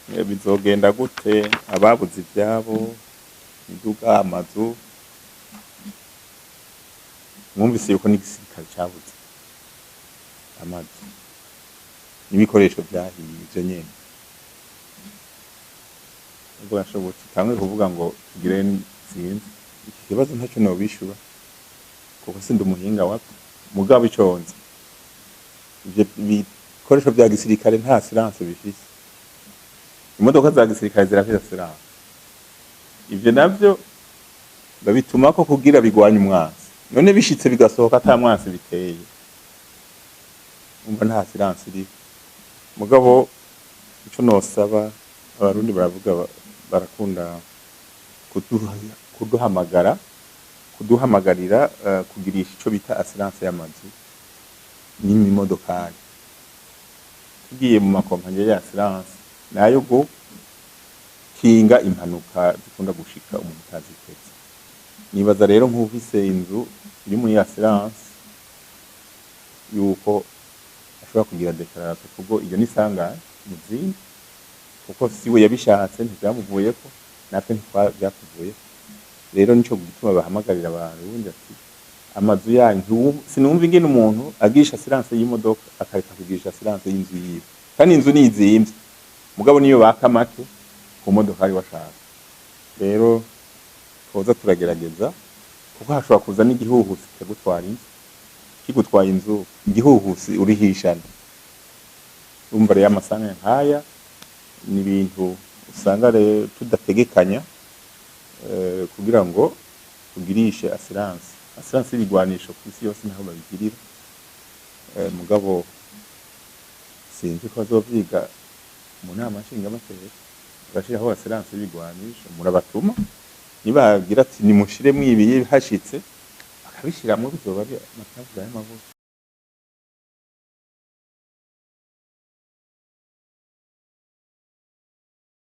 bizogenda gute ababuze ivyabo imiduga amazu mwumvise yuko n'igisirikare cabuze amazu n'ibikoresho vyahiye ivyo nyene ubwo ashobotse tamwe kuvuga ngo tugire sinzi iki kibazo ntacyo nobishura kuko sindi umuhinga wapfa mugabo iconze ivyo bikoresho vya gisirikare nta assurance bifise imodoka za gisirikare zirafise assurance ivyo navyo babituma ko kugira bigwanya umwansi none bishitse bigasohoka ata mwansi biteye umva nta assurance iri mugabo ico nosaba abarundi baravuga barakunda kuduhamagarira kugirisha ico bita assurance y'amazu n'imodokari tugiye mu makompanyi ya assurance nayo go kinga impanuka zikunda gushika umuntu utaziteze nibaza rero nk'ufise inzu iri muri assurance yuko ashobora kugira declaration kuko iyo ni sanganya muzindi kuko siwe yabishatse ntivyamuvuyeko natwe ntitwavyatuvuyeko rero nico gituma bahamagarira abantu ubundi ati amazu yanyu sinumva ingene umuntu agirisha assurance y'imodoka akareka kugirisha assurance y'inzu yiwe kandi inzu nizimvye mugabo niyo baka make ku modoka ari washaka rero twoza turagerageza kuko hashobora kuza n'igihuhusi kigutwara inzu kigutwaye inzu igihuhusi urihishana urumva rero amasanga nkaya ni ibintu usanga rero tudategekanya kugira ngo tugirishe assurance y'ibigwanisho ku isi yose naho babigirira mugabo sinzi ko bazovyiga mu nama nshingamateka bagashiraho assurance y'ibigwanisho murabatuma nibagira ati nimushiremwo ibi hashitse bakabishiramwo bizoba ari amatavuga y'amavuta